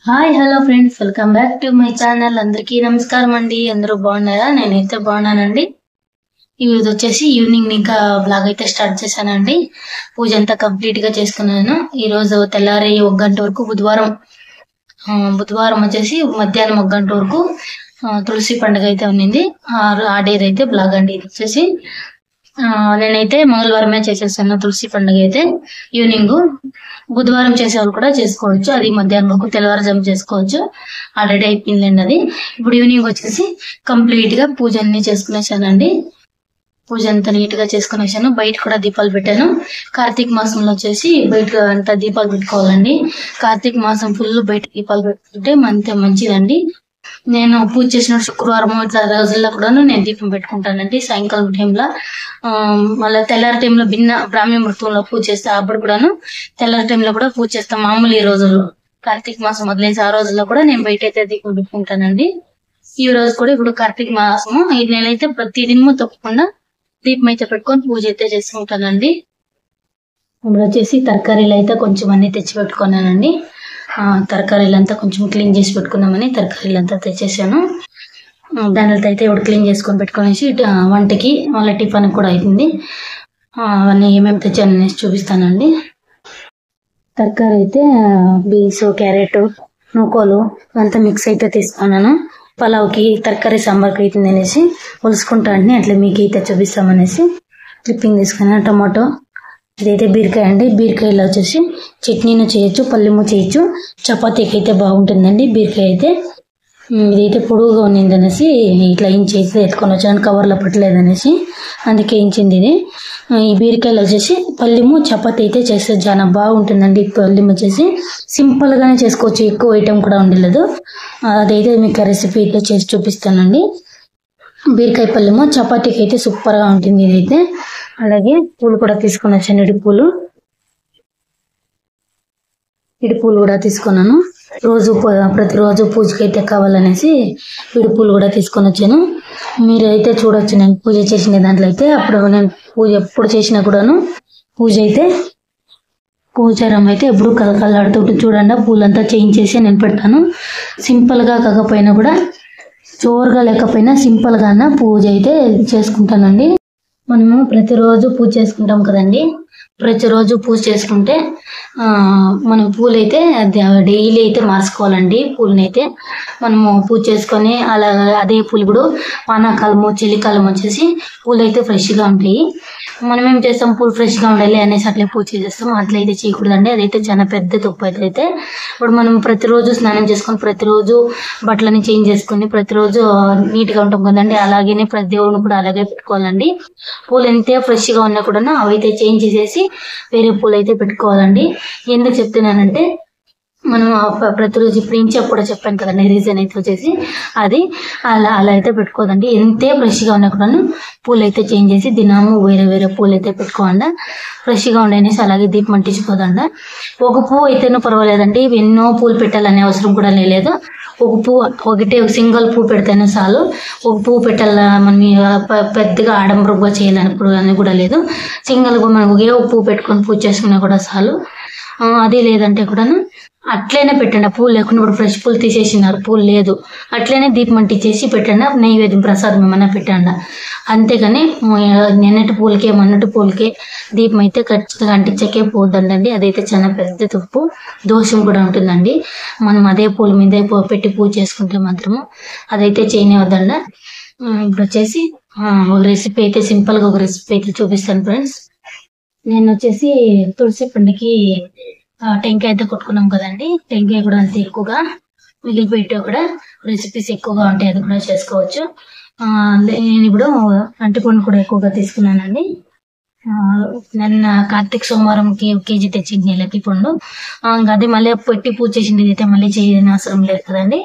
Hi hello friends, welcome back to my channel. అందరికీ నమస్కారం అండి. అందరూ బాగున్నారా? నేనైతే బాగున్నానండి. ఈరోజు వచ్చేసి ఈవినింగ్ ఇంకా బ్లాగ్ అయితే స్టార్ట్ చేశానండి. పూజ అంతా కంప్లీట్ గా చేసుకున్నాను. ఈ రోజు తెల్లారి 1 గంట వరకు బుధవారం వచ్చేసి మధ్యాహ్నం 1 గంట వరకు తులసి పండుగ అయితే ఉన్నింది. ఆ డే అయితే బ్లాగ్ అండి. ఇది వచ్చేసి నేనైతే మంగళవారమే చేసేసాను తులసి పండుగ అయితే. ఈవినింగ్ బుధవారం చేసేవాళ్ళు కూడా చేసుకోవచ్చు. అది మధ్యాహ్నం వరకు తెల్లవారుజాము చేసుకోవచ్చు. ఆల్రెడీ అయిపోయిందండి అది. ఇప్పుడు ఈవినింగ్ వచ్చేసి కంప్లీట్ గా పూజ అన్ని చేసుకునేసానండి. పూజ అంతా నీట్ గా చేసుకునేసాను. బయట కూడా దీపాలు పెట్టాను. కార్తీక మాసంలో వచ్చేసి బయట అంతా దీపాలు పెట్టుకోవాలండి. కార్తీక మాసం ఫుల్ బయట దీపాలు పెట్టుకుంటే అంతే మంచిదండి. నేను పూజ చేసిన శుక్రవారం ఇట్లా రోజుల్లో కూడాను నేను దీపం పెట్టుకుంటానండి. సాయంకాలం టైంలో మళ్ళీ తెల్లారి టైంలో బ్రాహ్మీ ముహూర్తంలో పూజ చేస్తే అప్పుడు కూడాను తెల్లారి టైంలో కూడా పూజ చేస్తాం. మామూలు ఈ రోజుల్లో కార్తీక మాసం వదిలేసి ఆ రోజుల్లో కూడా నేను బయట అయితే దీపం పెట్టుకుంటానండి. ఈ రోజు కూడా ఇప్పుడు కార్తీక మాసము 5 నెలలు అయితే ప్రతి దినము తప్పకుండా దీపం అయితే పెట్టుకొని పూజ అయితే చేసుకుంటానండి. ఇప్పుడు వచ్చేసి తరకారీలు అయితే కొంచెం అన్ని తెచ్చి పెట్టుకున్నానండి. తరకారీలంతా కొంచెం క్లీన్ చేసి పెట్టుకున్నామని తరకారీలంతా తెచ్చేసాను. దానితో అయితే ఇప్పుడు క్లీన్ చేసుకొని పెట్టుకునేసి వంటకి మళ్ళీ టిఫిన్ కూడా అవుతుంది. అవన్నీ ఏమేమి తెచ్చాను అనేసి చూపిస్తానండి. తరకారీ అయితే బీన్స్, క్యారెట్, నూకోలు అంతా మిక్స్ అయితే తీసుకున్నాను. పలావ్కి తరకారీ సాంబార్కి అవుతుంది అనేసి ఒలుసుకుంటా అండి. అట్లా మీకు అయితే చూపిస్తామనేసి క్లిప్పింగ్ తీసుకున్నాను. టమాటో, ఇదైతే బీరకాయ అండి. బీరకాయలో వచ్చేసి చట్నీను చేయొచ్చు, పల్లెము చేయొచ్చు, చపాతీకి అయితే బాగుంటుందండి. బీరకాయ అయితే ఇదైతే పొడుగుగా ఉన్నింది అనేసి ఇట్లా ఇంచేసి ఎత్తుకొని వచ్చాను. కవర్లో పట్టలేదనేసి అందుకే ఇంచింది ఇది. ఈ బీరకాయలు వచ్చేసి పల్లెము చపాతీ అయితే చేస్తే చాలా బాగుంటుందండి. పల్లెం వచ్చేసి సింపుల్ గానే చేసుకోవచ్చు, ఎక్కువ ఐటమ్ కూడా ఉండలేదు. అదైతే మీకు రెసిపీ ఇట్లా చేసి చూపిస్తానండి. బీరకాయ పల్లెము చపాతీకి అయితే సూపర్ గా ఉంటుంది ఇదైతే. అలాగే పూలు కూడా తీసుకొని వచ్చాను. ఇడి పూలు కూడా తీసుకున్నాను. ప్రతిరోజు పూజకి అయితే కావాలనేసి ఇడి పూలు కూడా తీసుకొని వచ్చాను. మీరు అయితే చూడొచ్చు నేను పూజ చేసిన దాంట్లో అయితే. అప్పుడు నేను పూజ ఎప్పుడు చేసినా కూడాను పూజారం అయితే ఎప్పుడు కలకలాడుతూ చూడండి. పూలంతా చేయించేసి నేను పెడతాను. సింపుల్ గా కాకపోయినా కూడా జోరుగా లేకపోయినా సింపుల్ గా పూజ అయితే చేసుకుంటానండి. మనము ప్రతిరోజు పూజ చేసుకుంటాం కదండి. ప్రతిరోజు పూజ చేసుకుంటే మనం పూలు అయితే డైలీ అయితే మార్చుకోవాలండి. పూలని అయితే మనము పూజ చేసుకొని అలా అదే పూలు ఇప్పుడు వానాకాలము, చలికాలం వచ్చేసి పూలు అయితే ఫ్రెష్గా ఉంటాయి. మనం ఏం చేస్తాం, పూలు ఫ్రెష్గా ఉండాలి అనేసి అట్లే పూజ చేస్తాం. అట్లయితే చేయకూడదండి. అదైతే చాలా పెద్ద తప్పు అయితే. ఇప్పుడు మనం ప్రతిరోజు స్నానం చేసుకొని ప్రతిరోజు బట్టలని చేంజ్ చేసుకొని ప్రతిరోజు నీట్గా ఉంటాం కదండి. అలాగే ప్రతి దేవుడిని కూడా అలాగే పెట్టుకోవాలండి. పూలు ఎంత ఫ్రెష్గా ఉన్నా కూడా అవైతే చేంజ్ చేసేసి వేరే పూలు అయితే పెట్టుకోవాలండి. ఎందుకు చెప్తున్నానంటే మనం ప్రతిరోజు ఇప్పుడు ఇంచే కూడా చెప్పాను కదండి. రీజన్ అయితే వచ్చేసి అది అలా అయితే పెట్టుకోదండి. ఎంతే ఫ్రెష్గా ఉన్నా కూడా పూలు అయితే చేంజ్ చేసి దినము వేరే పూలు అయితే పెట్టుకోండి. ఫ్రెష్గా ఉండేసి అలాగే దీపం అంటించుకోదండి. ఒక పువ్వు అయితేనూ పర్వాలేదండి. ఎన్నో పూలు పెట్టాలనే అవసరం కూడా లేదు. ఒక పువ్వు ఒకటే సింగిల్ పువ్వు పెడితేనే చాలు. ఒక పువ్వు పెట్టాల మనం పెద్దగా ఆడంబరంగా చేయాలనుకో అని కూడా లేదు. సింగిల్గా మనం ఒకే ఒక పువ్వు పెట్టుకొని పూజ చేసుకున్నా కూడా చాలు. అది లేదంటే కూడా అట్లనే పెట్టండి. పూలు లేకుండా ఇప్పుడు ఫ్రెష్ పూలు తీసేసినారు, పూలు లేదు, అట్లనే దీపం అంటించేసి పెట్టండి. నైవేద్యం ప్రసాదం ఏమన్నా పెట్టండి. అంతేగాని నిన్నటి పూలకే దీపం అయితే ఖచ్చితంగా అంటించకే పోద్దండి. అదైతే చాలా పెద్ద తప్పు, దోషం కూడా ఉంటుందండి. మనం అదే పూల మీద పెట్టి పూజ చేసుకుంటే మాత్రము అదైతే చేయనివద్దండి. ఇప్పుడు వచ్చేసి ఒక రెసిపీ అయితే సింపుల్గా ఒక రెసిపీ అయితే చూపిస్తాను ఫ్రెండ్స్. నేను వచ్చేసి తులసి పండుగకి టెంకాయ అయితే కొట్టుకున్నాం కదండి. టెంకాయ కూడా అంతే ఎక్కువగా మిగిలిపోయితే కూడా రెసిపీస్ ఎక్కువగా ఉంటాయి, అది కూడా చేసుకోవచ్చు. నేను ఇప్పుడు అంటిపండు కూడా ఎక్కువగా తీసుకున్నానండి. నిన్న కార్తీక సోమవారంకి 1 కేజీ తెచ్చింది నెలకి పండు. అది మళ్ళీ పెట్టి పూజ చేసింది అయితే మళ్ళీ చేయని అవసరం లేదు కదండి.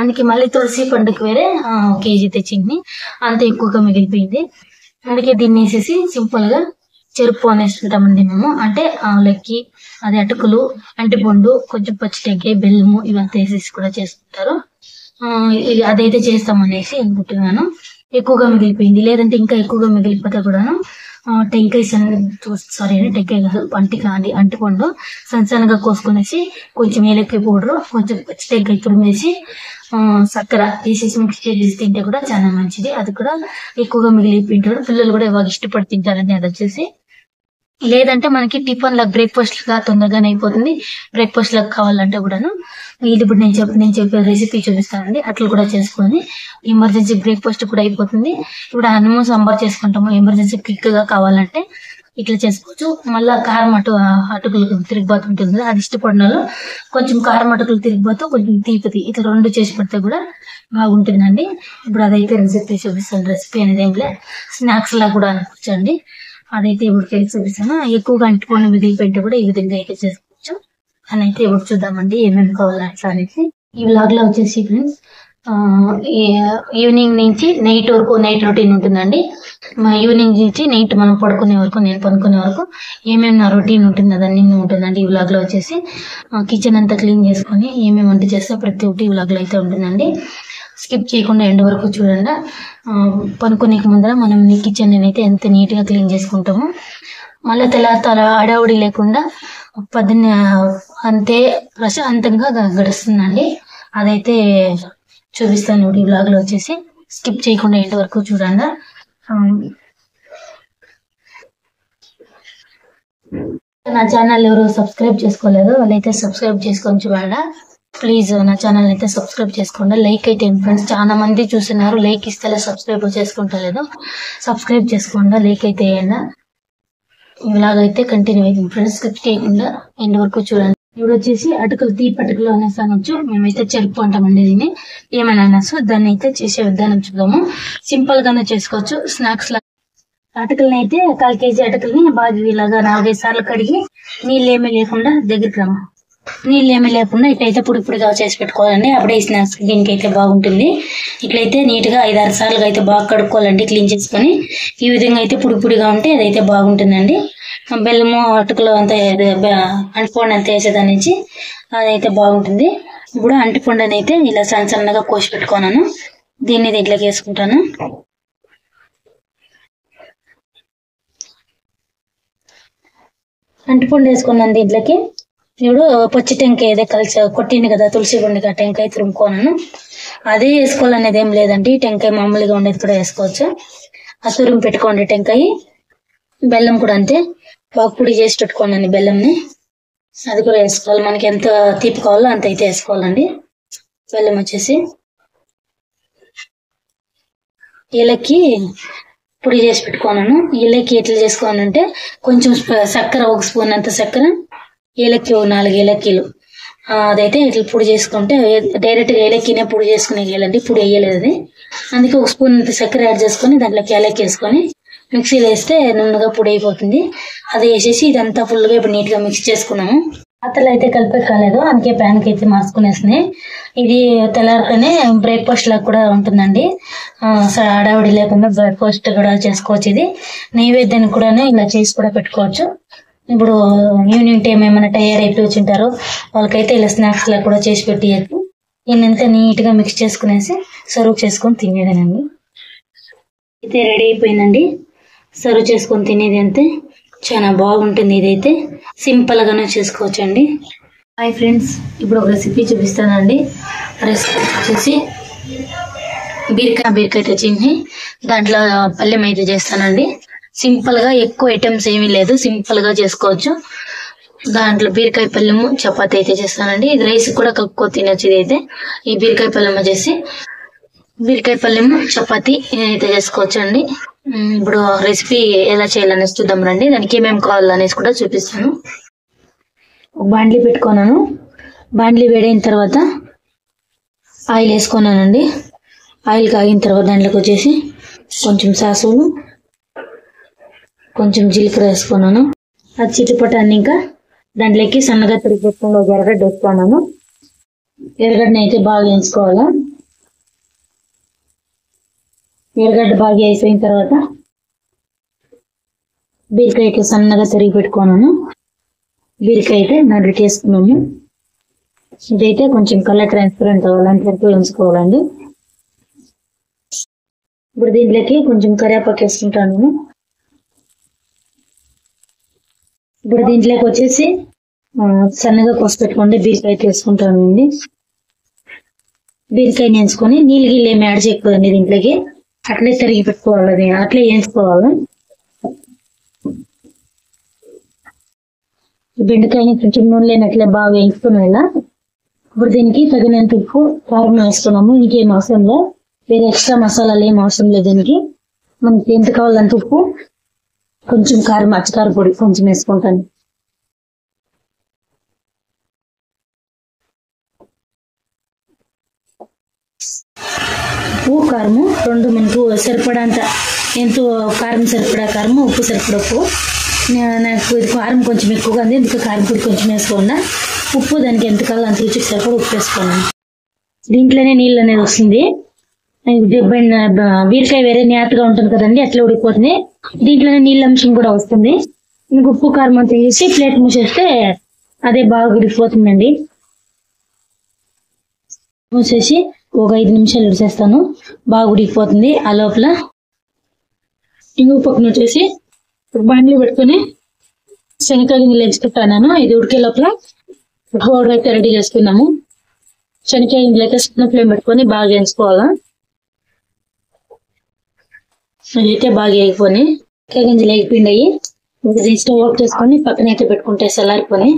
అందుకే మళ్ళీ తులసి పండుగకి వేరే 1 కేజీ తెచ్చింది. అంత ఎక్కువగా మిగిలిపోయింది. అందుకే దీన్ని వేసేసి సింపుల్ గా చెరుపు అనేస్తుంటామండి మేము. అంటే ఆవులకి అది అటుకులు, అంటిపండు, కొంచెం పచ్చి టెంకాయ, బెల్లము ఇవంతా వేసేసి కూడా చేసుకుంటారు. అదైతే చేస్తామనేసి అనుకుంటున్నాను. ఎక్కువగా మిగిలిపోయింది, లేదంటే ఇంకా ఎక్కువగా మిగిలిపోతే కూడాను టెంకాయ సారీ టెంకాయ కాదు, అంటిపండు సన్నగా కోసుకునేసి కొంచెం ఏలక్కాయ పౌడర్, కొంచెం టెంకాయ తురిమేసి చక్కెర వేసేసి మిక్స్ చేసి తింటే కూడా చాలా మంచిది. అది కూడా ఎక్కువగా మిగిలి తింటారు పిల్లలు కూడా బాగా ఇష్టపడి తింటారండి. అది వచ్చేసి లేదంటే మనకి టిఫిన్ లా బ్రేక్ఫాస్ట్ గా తొందరగానే అయిపోతుంది. బ్రేక్ఫాస్ట్ లాగా కావాలంటే కూడాను ఇది ఇప్పుడు నేను చెప్పే రెసిపీ చూపిస్తానండి. అట్లా కూడా చేసుకొని ఎమర్జెన్సీ బ్రేక్ఫాస్ట్ కూడా అయిపోతుంది. ఇప్పుడు అన్నము సాంబార్ చేసుకుంటాము, ఎమర్జెన్సీ క్విక్ గా కావాలంటే ఇట్లా చేసుకోవచ్చు. మళ్ళా కారం అటుకులు తిరిగిపోతు ఉంటుంది, అది ఇష్టపడిన వాళ్ళు కొంచెం కారం అటుకులు తిరిగిపోతూ కొంచెం తీపిది ఇట్లా రెండు చేసి పెడితే కూడా బాగుంటుందండి. ఇప్పుడు అదైతే రెసిపీ చూపిస్తాను. రెసిపీ అనేది ఏం లేదు, స్నాక్స్ లా కూడా అనుకోవచ్చండి. అదైతే ఇప్పుడు చేసి చూపిస్తాను. ఎక్కువగా అంటుకొని మిగిలిపెట్టి కూడా ఈ విధంగా అయితే చేసుకోవచ్చు అని అయితే ఇప్పుడు చూద్దామండి ఏమేమి కావాలి అట్లా అనేసి. ఈ వ్లాగ్ లో వచ్చేసి ఫ్రెండ్స్ ఈవినింగ్ నుంచి నైట్ రొటీన్ ఉంటుందండి. ఈవినింగ్ నుంచి నైట్ మనం పడుకునే వరకు, నేను పడుకునే వరకు ఏమేమి నా రొటీన్ ఉంటుంది అదన్నీ ఉంటుందండి. ఈ వ్లాగ్ లో వచ్చేసి కిచెన్ అంతా క్లీన్ చేసుకొని ఏమేమి వంట చేస్తే ప్రతి ఒక్కటి ఈ వ్లాగ్ లో అయితే ఉంటుందండి. స్కిప్ చేయకుండా ఎండ్ వరకు చూడండి. పనుకునే ముందర మనం కిచెన్ అయితే ఎంత నీట్ గా క్లీన్ చేసుకుంటాము. మళ్ళీ తెల్లారితో అడావుడి లేకుండా పొద్దున్నే అంతే ప్రశాంతంగా గడుస్తుందండి. అదైతే చూపిస్తాను ఈ వ్లాగ్ లో వచ్చేసి. స్కిప్ చేయకుండా ఎండ్ వరకు చూడండి. నా ఛానల్ ఎవరు సబ్స్క్రైబ్ చేసుకోలేదు వాళ్ళైతే సబ్స్క్రైబ్ చేసుకొని చూడండి ప్లీజ్. నా ఛానల్ అయితే సబ్స్క్రైబ్ చేసుకోండి. లైక్ అయితే ఫ్రెండ్స్ చాలా మంది చూస్తున్నారు, లైక్ ఇస్తే సబ్స్క్రైబ్ చేసుకుంటలేదు. సబ్స్క్రైబ్ చేసుకోండి, లైక్ అయితే వేయండి. ఇలాగైతే కంటిన్యూ అయింది ఫ్రెండ్స్. స్కిప్ చేయకుండా ఎండ్ వరకు చూడండి. ఇప్పుడు వచ్చేసి తీపి అటుకులు అనేసి అనొచ్చు, మేమైతే చెరుపు అంటామండి దీన్ని. ఏమైనా అనొచ్చు. దాన్ని అయితే చేసే విధానం చూద్దాము. సింపుల్ గానే చేసుకోవచ్చు స్నాక్స్ లా. అటుకులని అయితే 1/4 kg అటుకుల్ని బాగా ఇలాగా 4-5 సార్లు కడిగి నీళ్ళేమీ లేకుండా నీళ్ళేమీ లేకుండా ఇట్లయితే పొడిగా చేసి పెట్టుకోవాలండి. అప్పుడే ఈ స్నాక్స్ దీనికి అయితే బాగుంటుంది. ఇట్లయితే నీట్ గా 5-6 సార్లు అయితే బాగా కడుక్కోవాలండి, క్లీన్ చేసుకొని. ఈ విధంగా అయితే పొడిగా ఉంటే అదైతే బాగుంటుందండి. బెల్లము అటుకులు అంతా అంటిపండు అంతా వేసేదాని నుంచి అదైతే బాగుంటుంది. ఇప్పుడు అంటిపండుని అయితే ఇలా సన్నగా కోసి పెట్టుకున్నాను. దీన్ని దీంట్లోకి వేసుకుంటాను. అంటిపండు వేసుకున్నాను దీంట్లోకి. ఇప్పుడు పచ్చి టెంకాయ ఏదో కలిసి కొట్టింది కదా తులసి గుండిగా టెంకాయ తురుముకోనాను. అదే వేసుకోవాలనేది ఏం లేదండి, టెంకాయ మామూలుగా ఉండేది కూడా వేసుకోవచ్చు. ఆ తురుము పెట్టుకోండి టెంకాయ. బెల్లం కూడా అంతే బాగా పొడి చేసి పెట్టుకోండి బెల్లంని, అది కూడా వేసుకోవాలి. మనకి ఎంత తీపి కావాలో అంత అయితే వేసుకోవాలండి. బెల్లం వచ్చేసి ఏలక్కి పొడి చేసి పెట్టుకున్నాను. ఏలక్కి ఎట్లా చేసుకోవాలంటే కొంచెం చక్కెర 1 స్పూన్ అంత చక్కెర, ఏలక్కి 4 ఏలక్కీలు అదైతే ఇట్లా పొడి చేసుకుంటే డైరెక్ట్ గా ఏలక్కినే పొడి చేసుకునే వేయాలండి, పొడి వేయలేదు అది. అందుకే 1 స్పూన్ అంత చక్కెర యాడ్ చేసుకొని దాంట్లోకి ఏలక్కి వేసుకొని మిక్సీలో వేస్తే నున్నగా పొడి అయిపోతుంది. అది వేసేసి ఇదంతా ఫుల్ గా ఇప్పుడు నీట్ గా మిక్స్ చేసుకున్నాము. అత్తలు అయితే కలిపే కాలేదు, అందుకే ప్యాన్ కి అయితే మార్చుకునేసినాయి. ఇది తెల్లారితోనే బ్రేక్ఫాస్ట్ లాగా కూడా ఉంటుందండి. హడావిడి లేకుండా బ్రేక్ఫాస్ట్ కూడా చేసుకోవచ్చు. ఇది నైవేద్యాన్ని కూడా ఇలా చేసి కూడా పెట్టుకోవచ్చు. ఇప్పుడు ఈవినింగ్ టైం ఏమైనా టైర్డ్ అయిపోయి వచ్చింటారో వాళ్ళకైతే ఇలా స్నాక్స్ లా కూడా చేసి పెట్టియచ్చు. దీన్నంతా నీట్ గా మిక్స్ చేసుకునేసి సర్వ్ చేసుకొని తినేదేనండి. అయితే రెడీ అయిపోయిందండి. సర్వ్ చేసుకొని తినేది అంతే చాలా బాగుంటుంది. ఇదైతే సింపుల్ గానే చేసుకోవచ్చు అండి. హాయ్ ఫ్రెండ్స్, ఇప్పుడు ఒక రెసిపీ చూపిస్తానండి. రెసిపీ వచ్చేసి బీరకాయ తెచ్చింది, దాంట్లో పల్లెం అయితే చేస్తానండి. సింపుల్ గా ఎక్కువ ఐటమ్స్ ఏమీ లేదు, సింపుల్ గా చేసుకోవచ్చు. దాంట్లో బీరకాయ పల్లెము చపాతి అయితే చేస్తానండి. ఇది రైస్ కూడా కక్కువ తినొచ్చు. ఇదైతే ఈ బీరకాయ పల్లెం వచ్చేసి బీరకాయ పల్లెము చపాతి అయితే చేసుకోవచ్చు అండి. ఇప్పుడు రెసిపీ ఎలా చేయాలనేసి చూద్దాం రండి. దానికి ఏమేమి కావాలనేసి కూడా చూపిస్తాను. బాండ్లీ పెట్టుకున్నాను. బాండ్లీ వేడైన తర్వాత ఆయిల్ వేసుకున్నానండి. ఆయిల్ కాగిన తర్వాత దాంట్లోకి వచ్చేసి కొంచెం సాసులు, కొంచెం జీలకర్ర వేసుకున్నాను. అది చిటిపటాన్ని ఇంకా దాంట్లోకి సన్నగా తరిగి పెట్టుకుని ఒక ఎర్రగడ్డ వేసుకున్నాను. ఎర్రగడ్డని అయితే బాగా వేయించుకోవాలా. ఎర్రగడ్డ బాగా వేసిపోయిన తర్వాత బీరకాయ అయితే సన్నగా తరిగి పెట్టుకున్నాను. బీరకాయ అయితే నడికి వేసుకున్నాము. ఇదైతే కొంచెం కలర్ ట్రాన్స్పరెంట్ అవ్వాలంటే వేయించుకోవాలండి. ఇప్పుడు దీంట్లోకి కొంచెం కరివేపాకు వేసుకుంటాను. ఇప్పుడు దీంట్లోకి వచ్చేసి సన్నగా కోసి పెట్టుకోండి బీరకాయ తీసుకుంటానండి. బీరకాయ వేయించుకొని నీళ్ళు గిళ్ళు ఏమి యాడ్ చేయకూడదండి దీంట్లోకి, అట్లే తరిగి పెట్టుకోవాలి, అట్లే వేయించుకోవాలి. బెండకాయని కొంచెం నూనె లేనట్లే బాగా వేయించుకుని వెళ్ళా. ఇప్పుడు దీనికి తగినంత ఉప్పు కారం వేసుకున్నాము. ఇంకేం అవసరం లేదు, వేరే ఎక్స్ట్రా మసాలాలు ఏం అవసరం లేదు. దీనికి మనకి ఎంత కావాలంత ఉప్పు, కొంచెం కారం, అచ్చకార పొడి కొంచెం వేసుకుంటాను. ఉప్పు కారము రెండు మనకు సరిపడంత, ఎంతో కారం సరిపడా కారము, ఉప్పు సరిపడా ఉప్పు. నాకు ఇది కారం కొంచెం ఎక్కువగా ఉంది, ఇందుకు కారం పొడి కొంచెం వేసుకోండి. ఉప్పు దానికి ఎంత కావాలో అంత రుచికి సరిపడా ఉప్పు వేసుకోండి. దీంట్లోనే నీళ్ళు అనేది వస్తుంది. బీరకాయ వేరే నేతగా ఉంటుంది కదండి, అట్లా ఉడికిపోతుంది. దీంట్లోనే నీళ్ళ అంశం కూడా వస్తుంది. ఇంక ఉప్పు కారం అంతా వేసి ప్లేట్ మూసేస్తే అదే బాగా ఉడికిపోతుందండి. మూసేసి ఒక 5 నిమిషాలు ఉడిచేస్తాను, బాగా ఉడికిపోతుంది. ఆ లోపల ఇంకో పక్కన వచ్చేసి బండ్లు పెట్టుకుని శనగకాయ గింజలు వేసుకుంటాను. ఇది ఉడికే లోపల పౌడర్ అయితే రెడీ చేసుకున్నాము. శనగకాయ గింజలు అయితే చిన్న ఫ్లేమ్ పెట్టుకొని బాగా వేసుకోవాలా. అదైతే బాగా వేగిపోయి కాయ గింజలు వేగిపోయినాయి. స్టవ్ ఆఫ్ చేసుకొని పక్కన అయితే పెట్టుకుంటే చల్లారిపోయి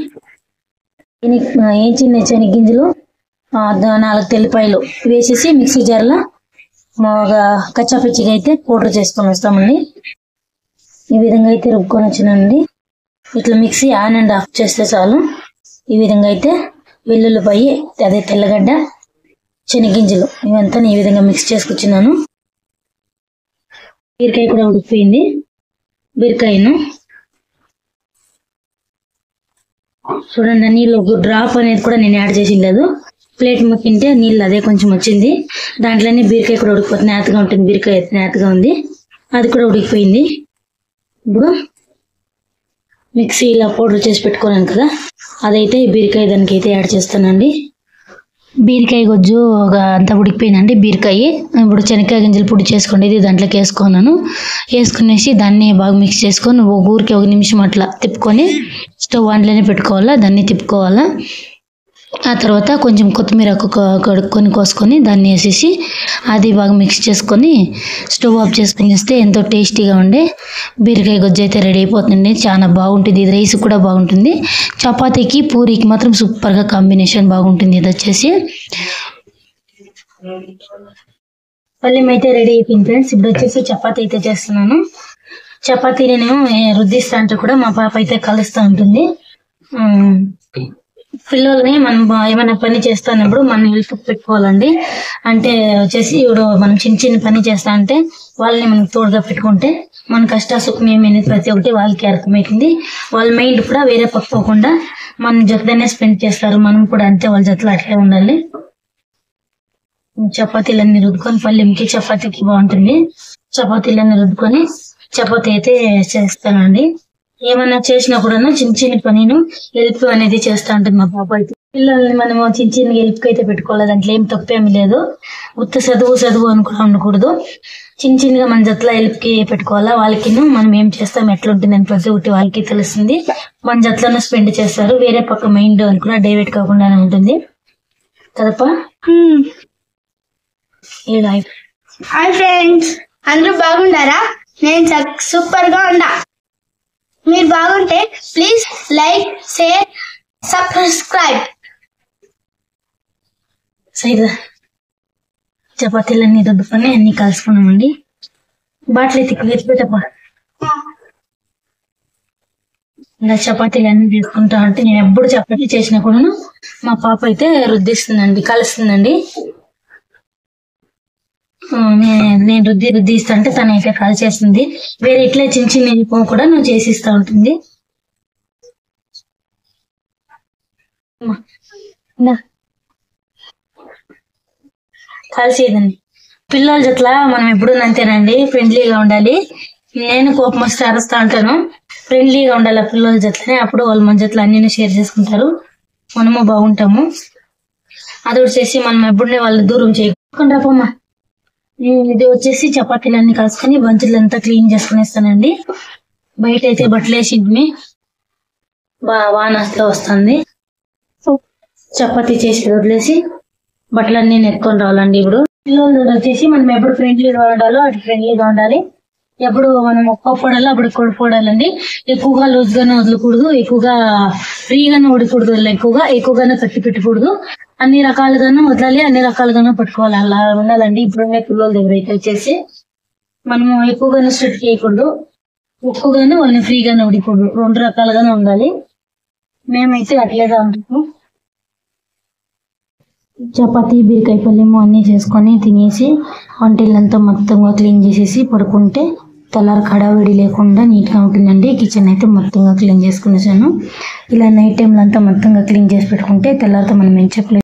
వేయించిన శనగ గింజలు 4 తెల్లిపాయలు వేసేసి మిక్సీ జార్లో కచ్చాపిచ్చిగా అయితే పౌడర్ చేసుకొని వస్తామండి. ఈ విధంగా అయితే రుబ్బుకొని వచ్చినానండి. ఇట్లా మిక్సీ ఆన్ అండ్ ఆఫ్ చేస్తే చాలు. ఈ విధంగా అయితే వెల్లుల్లిపాయి, అదే తెల్లగడ్డ, శనగింజలు ఇవంతా ఈ విధంగా మిక్స్ చేసుకొచ్చినాను. బీరకాయ కూడా ఉడికిపోయింది. బీరకాయను చూడండి, నీళ్ళు ఒక డ్రాప్ అనేది కూడా నేను యాడ్ చేసి లేదు. ప్లేట్ ముక్కింటే నీళ్ళు అదే కొంచెం వచ్చింది. దాంట్లోనే బీరకాయ కూడా ఉడికిపోతుంది, నేతగా ఉంటుంది. బీరకాయ నేతగా ఉంది, అది కూడా ఉడికిపోయింది. ఇప్పుడు మిక్సీలో పౌడర్ చేసి పెట్టుకున్నాను కదా, అదైతే బీరకాయ దానికి అయితే యాడ్ చేస్తానండి. బీరకాయ గొజ్జు అంతా ఉడికిపోయిందండి బీరకాయ. ఇప్పుడు శనగకాయ గింజలు పొడి చేసుకోండి, ఇది దాంట్లోకి వేసుకున్నాను. వేసుకునేసి దాన్ని బాగా మిక్స్ చేసుకొని ఊరికి 1 నిమిషం అట్లా తిప్పుకొని స్టవ్ ఆన్లోనే పెట్టుకోవాలా. దాన్ని తిప్పుకోవాలా. ఆ తర్వాత కొంచెం కొత్తిమీర కడుక్కొని కోసుకొని దాన్ని వేసేసి అది బాగా మిక్స్ చేసుకొని స్టవ్ ఆఫ్ చేసుకొని వస్తే ఎంతో టేస్టీగా ఉండే బీరకాయ గొజ్జు అయితే రెడీ అయిపోతుంది. చాలా బాగుంటుంది. ఇది రైస్ కూడా బాగుంటుంది, చపాతీకి పూరికి మాత్రం సూపర్గా కాంబినేషన్ బాగుంటుంది. ఇది వచ్చేసి పల్లెం అయితే రెడీ అయిపోయింది ఫ్రెండ్స్. ఇప్పుడు వచ్చేసి చపాతీ అయితే చేస్తున్నాను. చపాతీ నేను రుద్దిస్తా అంటే కూడా మా పాప అయితే కలుస్తూ ఉంటుంది. పిల్లల్ని మనం ఏమైనా పని చేస్తున్నప్పుడు మనం హెల్ప్ పెట్టుకోవాలండి. అంటే వచ్చేసి ఇప్పుడు మనం చిన్న చిన్న పని చేస్తా అంటే వాళ్ళని మనం తోడుగా పెట్టుకుంటే మన కష్ట సుఖం ఏమైనా ప్రతి ఒక్కటి వాళ్ళకి అర్థమవుతుంది. వాళ్ళ మైండ్ కూడా వేరే పక్కోకుండా మన జతనే స్పెండ్ చేస్తారు. మనం కూడా అంతే వాళ్ళ జతలో అట్లే ఉండాలి. చపాతీలన్నీ రుద్దుకొని పల్లెంకి చపాతీకి బాగుంటుంది. చపాతీలన్నీ రుద్దుకొని చపాతీ అయితే చేస్తానండి. ఏమన్నా చేసినా కూడా చిన్న చిన్న పనిను హెల్ప్ అనేది చేస్తా ఉంటుంది మా పాప అయితే. పిల్లల్ని మనము చిన్న చిన్న హెల్ప్ అయితే పెట్టుకోవాలి, దాంట్లో ఏం తప్పేమి లేదు. ఉత్త చదువు అని కూడా ఉండకూడదు. చిన్న చిన్నగా మన జతలో హెల్ప్ కి పెట్టుకోవాలా. వాళ్ళకి మనం ఏం చేస్తాం ఎట్లుంటుంది అని ప్రతి ఒక్కటి వాళ్ళకి తెలుస్తుంది. మన జతలోనే స్పెండ్ చేస్తారు. వేరే పక్క మైండ్ అని కూడా డైవర్ట్ కాకుండానే ఉంటుంది కదపా. హాయ్ ఫ్రెండ్స్, అందరూ బాగున్నారా? నేను సూపర్ గా ఉన్నా. మీరు బాగుంటే ప్లీజ్ లైక్, షేర్, సబ్స్క్రైబ్. సైదా చపాతీలన్నీ రుద్దుకొని అన్ని కలుసుకున్నామండి. బాట్లు ఎత్తిపెట్టపా. ఇలా చపాతీలు అన్ని తీసుకుంటా ఉంటే నేను ఎప్పుడు చపాతీ చేసినా కూడా మా పాప అయితే రుద్దిస్తుందండి, కలుస్తుందండి. నేను రుద్దిస్తా అంటే తనైతే కాల్ చేస్తుంది. వేరే ఇట్లా చిన్న చిన్న హెల్ప్ కూడా నువ్వు చేసిస్తా ఉంటుంది. కాల్ చేయదండి. పిల్లల జట్లా మనం ఎప్పుడు అంతేనండి, ఫ్రెండ్లీగా ఉండాలి. నేను కోపం వస్తే అరుస్తా ఉంటాను. ఫ్రెండ్లీగా ఉండాలి పిల్లల జట్లనే, అప్పుడు వాళ్ళు మన జట్లు అన్ని షేర్ చేసుకుంటారు, మనము బాగుంటాము. అది వచ్చేసి మనం ఎప్పుడునే వాళ్ళు దూరం చేయకుండా రాపమ్మా. ఇది వచ్చేసి చపాతీలన్నీ కలుసుకొని బంచులంతా క్లీన్ చేసుకునేస్తానండి. బయట అయితే బట్టలు వేసింది. వానస్లో వస్తుంది. చపాతీ చేసి వదిలేసి బట్టలన్నీ నెట్టుకొని రావాలండి. ఇప్పుడు పిల్లలు వచ్చేసి మనం ఎప్పుడు ఫ్రెండ్లీగా ఉండాలో అటు ఫ్రెండ్లీగా ఉండాలి. ఎప్పుడు మనం ఒక్కపోడాలో అప్పుడు కొడుకోడాలండి. ఎక్కువగా లూజ్ గానే వదలకూడదు, ఎక్కువగా ఫ్రీగానే ఉడకూడదు, ఎక్కువగానే కట్టి పెట్టకూడదు. అన్ని రకాలుగానే వదలాలి, అన్ని రకాలుగానే పట్టుకోవాలి, అలా ఉండాలండి. ఇప్పుడున్న పిల్లల దగ్గర అయితే వచ్చేసి మనము ఎక్కువగానే స్ట్రిక్ట్ చేయకూడదు, ఎక్కువగానే వాళ్ళని ఫ్రీగానే ఉడకూడదు, 2 రకాలుగానే ఉండాలి. మేమైతే అట్లేగా ఉంటాము. చపాతీ బీరకాయ పల్లెము అన్నీ చేసుకొని తినేసి వంటలంతా మొత్తంగా క్లీన్ చేసేసి పడుకుంటే తెల్లారి హడావిడి లేకుండా నీట్గా ఉంటుందండి. కిచెన్ అయితే మొత్తంగా క్లీన్ చేసుకునేసాను. ఇలా నైట్ టైంలో అంతా మొత్తంగా క్లీన్ చేసి పెట్టుకుంటే తెల్లారితో మనం ఏం చెప్పలేదు.